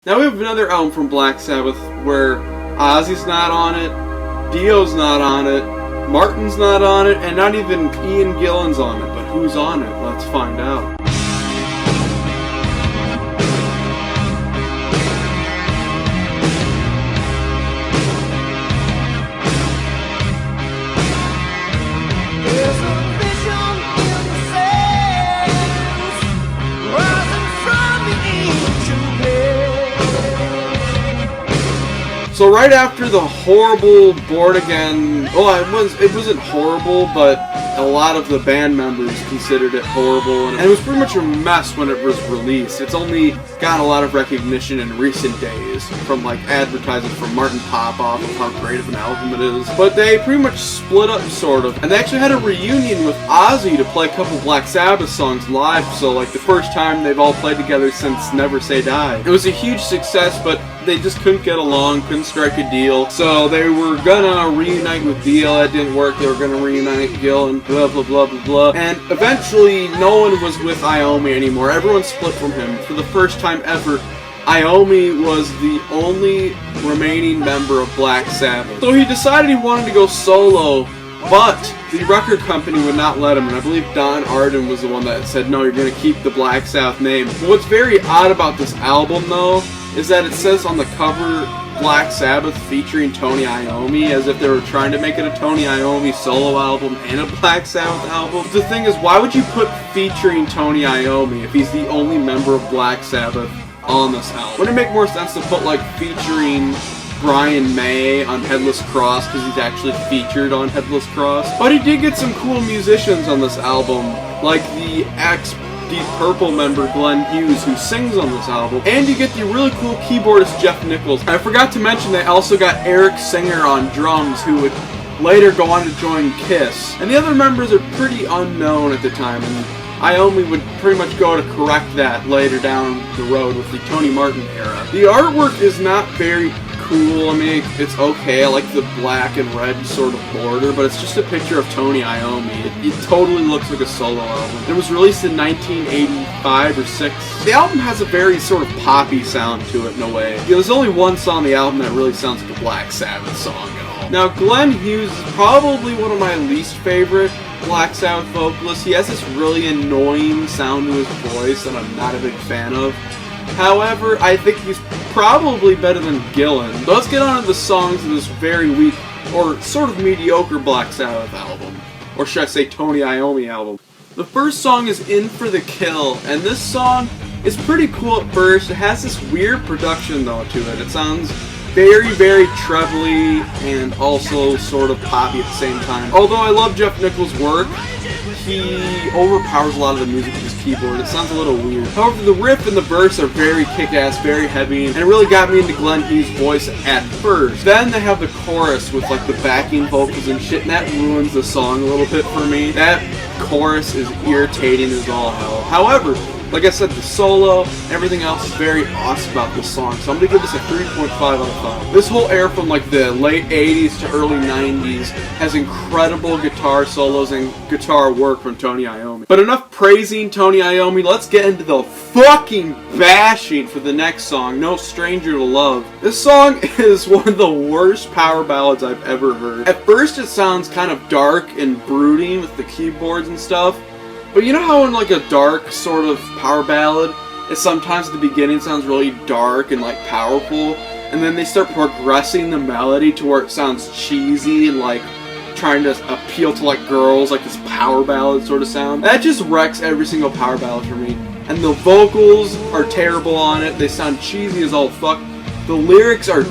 Now we have another album from Black Sabbath where Ozzy's not on it, Dio's not on it, Martin's not on it, and not even Ian Gillan's on it. But who's on it? Let's find out. So right after the horrible Born Again, well, it wasn't horrible, but a lot of the band members considered it horrible, and it was pretty much a mess when it was released. It's only gotten a lot of recognition in recent days from like advertising from Martin Popoff of how great of an album it is. But they pretty much split up, sort of, and they actually had a reunion with Ozzy to play a couple Black Sabbath songs live, so like the first time they've all played together since Never Say Die. It was a huge success, but they just couldn't get along, couldn't strike a deal, so they were gonna reunite with Dio. That didn't work. They were gonna reunite Gil and blah blah blah blah blah, and eventually no one was with Iommi anymore. Everyone split from him. For the first time ever, Iommi was the only remaining member of Black Sabbath. So he decided he wanted to go solo, but the record company would not let him, and I believe Don Arden was the one that said, no, you're going to keep the Black Sabbath name. But what's very odd about this album, though, is that it says on the cover, Black Sabbath featuring Tony Iommi, as if they were trying to make it a Tony Iommi solo album and a Black Sabbath album. The thing is, why would you put featuring Tony Iommi if he's the only member of Black Sabbath on this album? Wouldn't it make more sense to put, like, featuring Brian May on Headless Cross, because he's actually featured on Headless Cross? But he did get some cool musicians on this album, like the Deep Purple member Glenn Hughes, who sings on this album, and you get the really cool keyboardist Jeff Nichols. I forgot to mention they also got Eric Singer on drums, who would later go on to join Kiss. And the other members are pretty unknown at the time, and Iommi would pretty much go to correct that later down the road with the Tony Martin era. The artwork is not very cool. I mean, it's okay. I like the black and red sort of border, but it's just a picture of Tony Iommi. It totally looks like a solo album. It was released in 1985 or 6. The album has a very sort of poppy sound to it in a way. There's only one song on the album that really sounds like a Black Sabbath song at all. Now, Glenn Hughes is probably one of my least favorite Black Sabbath vocalists. He has this really annoying sound to his voice that I'm not a big fan of. However, I think he's probably better than Gillan. So let's get on to the songs of this very weak, or sort of mediocre Black Sabbath album. Or should I say Tony Iommi album. The first song is In For The Kill, and this song is pretty cool at first. It has this weird production though to it. It sounds very, very trebly and also sort of poppy at the same time. Although I love Jeff Nichols' work, he overpowers a lot of the music with his keyboard. It sounds a little weird. However, the riff and the verse are very kick-ass, very heavy, and it really got me into Glenn Hughes' voice at first. Then they have the chorus with like the backing vocals and shit, and that ruins the song a little bit for me. That chorus is irritating as all hell. However, like I said, the solo, everything else is very awesome about this song, so I'm going to give this a 3.5 out of 5. This whole era from like the late 80s to early 90s has incredible guitar solos and guitar work from Tony Iommi. But enough praising Tony Iommi, let's get into the fucking bashing for the next song, No Stranger to Love. This song is one of the worst power ballads I've ever heard. At first it sounds kind of dark and brooding with the keyboards and stuff, but you know how in like a dark sort of power ballad, it sometimes at the beginning sounds really dark and like powerful, and then they start progressing the melody to where it sounds cheesy and like trying to appeal to like girls, like this power ballad sort of sound. That just wrecks every single power ballad for me. And the vocals are terrible on it. They sound cheesy as all fuck. The lyrics are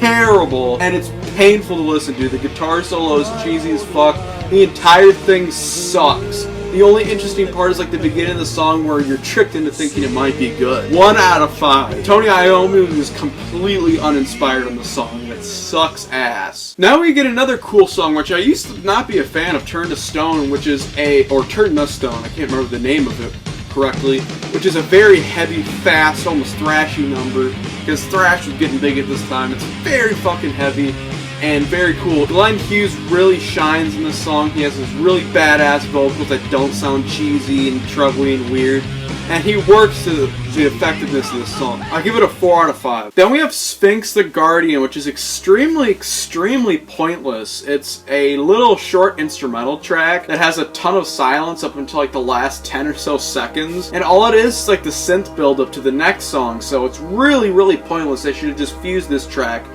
terrible, and it's painful to listen to. The guitar solo is cheesy as fuck. The entire thing sucks. The only interesting part is like the beginning of the song where you're tricked into thinking it might be good. 1 out of 5. Tony Iommi was completely uninspired on the song. It sucks ass. Now we get another cool song, which I used to not be a fan of, Turn to Stone, which is Turn the Stone, I can't remember the name of it correctly, which is a very heavy, fast, almost thrashy number, because thrash was getting big at this time. It's very fucking heavy and very cool. Glenn Hughes really shines in this song. He has these really badass vocals that don't sound cheesy and trebly and weird. and he works to the effectiveness of this song. I give it a 4 out of 5. Then we have Sphinx the Guardian, which is extremely pointless. It's a little short instrumental track that has a ton of silence up until like the last 10 or so seconds, and all it is like the synth build up to the next song, so it's really pointless. They should have just fused this track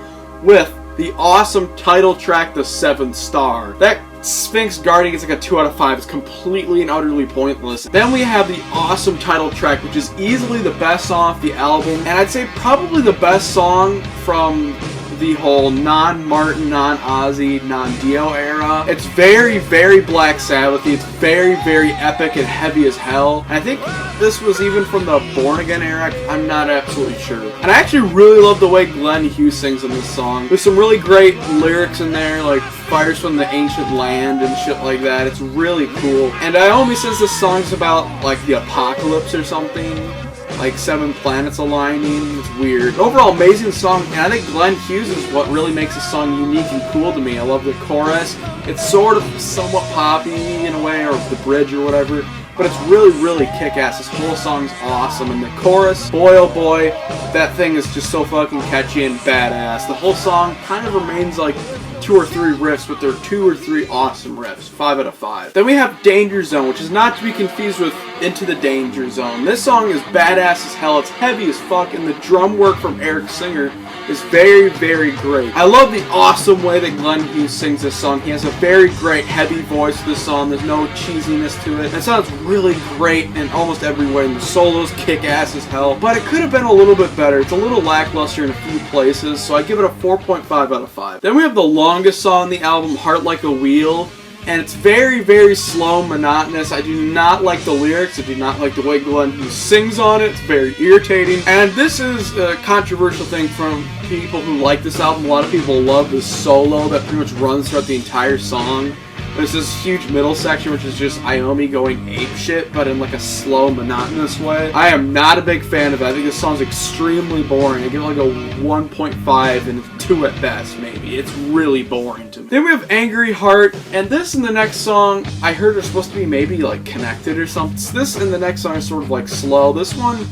with the awesome title track, The Seventh Star. That Sphinx Guardian gets like a 2 out of 5. It's completely and utterly pointless. Then we have the awesome title track, which is easily the best song off the album, and I'd say probably the best song from the whole non-Martin, non-Ozzy, non-Dio era. It's very Black Sabbathy. It's very epic and heavy as hell. And I think this was even from the Born Again era. I'm not absolutely sure. And I actually really love the way Glenn Hughes sings in this song. There's some really great lyrics in there, like Fires from the Ancient Land and shit like that. It's really cool. And Iommi says this song's about like the apocalypse or something. Like 7 planets aligning. It's weird. Overall, amazing song, and I think Glenn Hughes is what really makes the song unique and cool to me. I love the chorus. It's sort of somewhat poppy in a way, or the bridge or whatever, but it's really kick-ass. This whole song's awesome, and the chorus, boy oh boy, that thing is just so fucking catchy and badass. The whole song kind of remains like 2 or 3 riffs, but they're 2 or 3 awesome riffs. 5 out of 5. Then we have Danger Zone, which is not to be confused with Into the Danger Zone. This song is badass as hell. It's heavy as fuck, and the drum work from Eric Singer is very great. I love the awesome way that Glenn Hughes sings this song. He has a very great heavy voice to this song. There's no cheesiness to it. It sounds really great in almost every way, and the solos kick ass as hell. But it could have been a little bit better. It's a little lackluster in a few places, so I give it a 4.5 out of 5. Then we have the longest song on the album, Heart Like a Wheel. And it's very slow, monotonous. I do not like the lyrics. I do not like the way Glenn Hughes sings on it. It's very irritating. And this is a controversial thing from people who like this album. A lot of people love this solo that pretty much runs throughout the entire song. There's this huge middle section which is just Iommi going apeshit, but in like a slow, monotonous way. I am not a big fan of it. I think this song's extremely boring. I give it like a 1.5 and 2 at best, maybe. It's really boring to me. Then we have Angry Heart, and this and the next song, I heard are supposed to be maybe like connected or something. This and the next song is sort of like slow. This one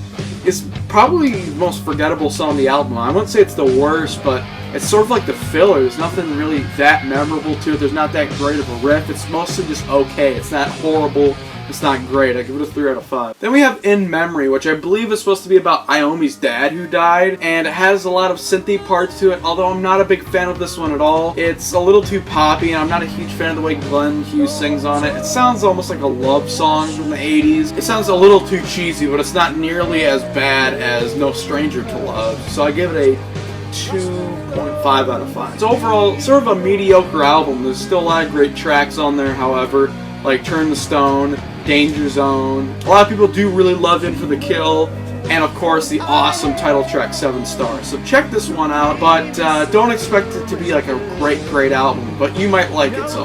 is probably the most forgettable song on the album. I wouldn't say it's the worst, but it's sort of like the filler. There's nothing really that memorable to it. There's not that great of a riff. It's mostly just okay. It's not horrible. It's not great. I give it a 3 out of 5. Then we have In Memory, which I believe is supposed to be about Iommi's dad who died, and it has a lot of synthy parts to it, although I'm not a big fan of this one at all. It's a little too poppy, and I'm not a huge fan of the way Glenn Hughes sings on it. It sounds almost like a love song from the 80s. It sounds a little too cheesy, but it's not nearly as bad as No Stranger to Love, so I give it a 2.5 out of 5. It's overall sort of a mediocre album. There's still a lot of great tracks on there, however, like Turn the Stone, Danger Zone. A lot of people do really love In for the Kill, and of course the awesome title track 7 Stars. So check this one out, but don't expect it to be like a great album, but you might like it, so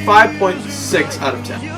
5.6 out of 10.